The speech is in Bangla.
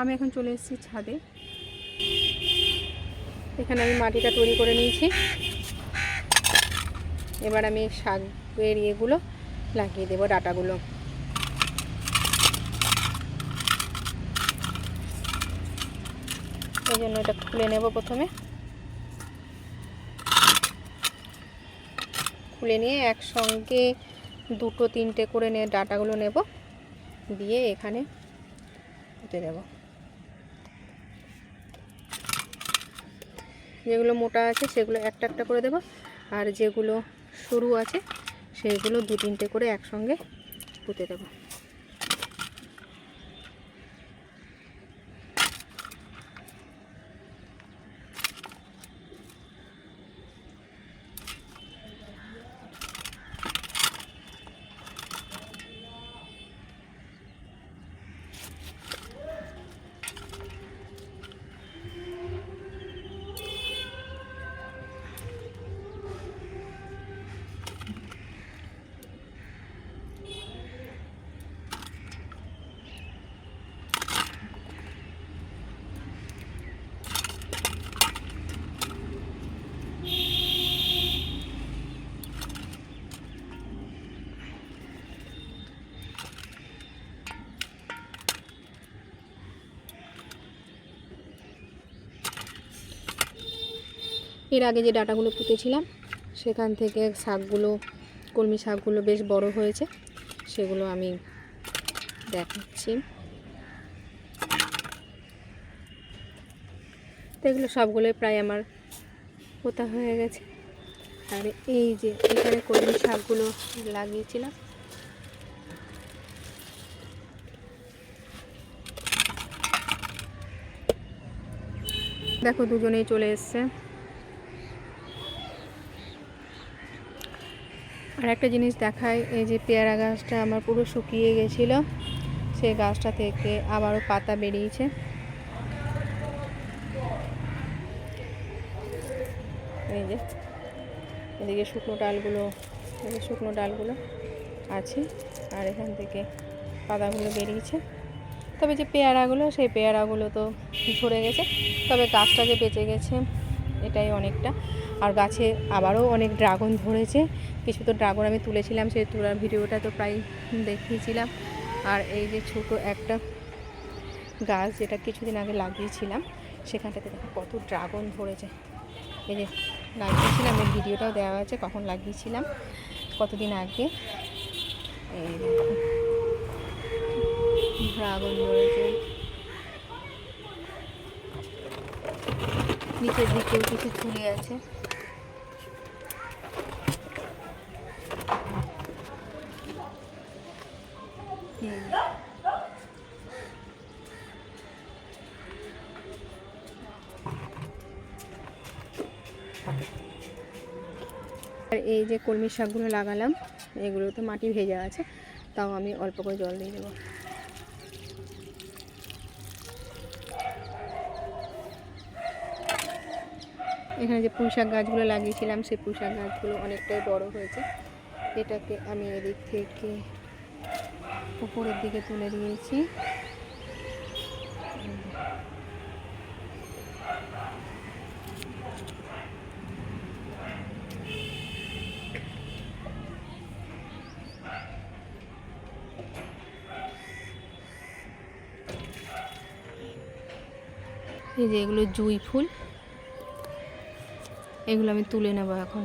আমি এখন চলে এসেছি ছাদে। এখানে আমি মাটিটা তৈরি করে নিয়েছি। এবার আমি শাকের ইয়েগুলো লাগিয়ে দেবো, ডাঁটাগুলো। এই জন্য এটা খুলে নেব। প্রথমে খুলে নিয়ে একসঙ্গে 2-3টে করে নিয়ে ডাঁটাগুলো নেব, দিয়ে এখানে পুঁতে দেব। যেগুলো মোটা আছে সেগুলো একটা একটা করে দেব, আর যেগুলো সরু আছে সেগুলো 2-3টে করে একসঙ্গে পুঁতে দেব। এর আগে যে ডাঁটাগুলো পুঁতেছিলাম সেখান থেকে শাকগুলো, কলমি শাকগুলো বেশ বড় হয়েছে, সেগুলো আমি দেখাচ্ছি। তো এগুলো সবগুলোই প্রায় আমার পোতা হয়ে গেছে। আর এই যে এখানে কলমি শাকগুলো লাগিয়েছিলাম, দেখো দুজনেই চলে এসছে। আর একটা জিনিস দেখাই, এই যে পেয়ারা গাছটা আমার পুরো শুকিয়ে গেছিলো, সেই গাছটা থেকে আবারও পাতা বেরিয়েছে। এই যে এদিকে শুকনো ডালগুলো আছে, আর এখান থেকে পাতাগুলো বেরিয়েছে। তবে যে পেয়ারাগুলো, সেই পেয়ারাগুলো তো ঝরে গেছে, তবে গাছটা যে বেঁচে গেছে এটাই অনেকটা। আর গাছে আবারও অনেক ড্রাগন ধরেছে। কিছু তো ড্রাগন আমি তুলেছিলাম, সেই তোলার ভিডিওটা তো প্রায় দেখিয়েছিলাম। আর এই যে ছোট একটা গাছ যেটা কিছুদিন আগে লাগিয়েছিলাম, সেখানটাতে দেখো কত ড্রাগন ধরেছে। এই যে লাগিয়েছিলাম, এর ভিডিওটাও দেওয়া আছে কখন লাগিয়েছিলাম, কতদিন আগে। এই দেখো ড্রাগন ধরেছে। নিচের দিকেও কিছু ফুলে আছে। আর এই যে কলমি শাকগুলো লাগালাম, এগুলো তো মাটি ভেজা আছে, তাও আমি অল্প করে জল দিয়ে দেবো। এখানে যে পুঁই শাক গাছগুলো লাগিয়েছিলাম, সেই পুঁই শাক গাছগুলো অনেকটাই বড় হয়েছে। এটাকে আমি এদিক থেকে উপরের দিকে তুলে দিয়েছি। এই যে এগুলো জুঁই ফুল, এগুলো আমি তুলে নেব এখন।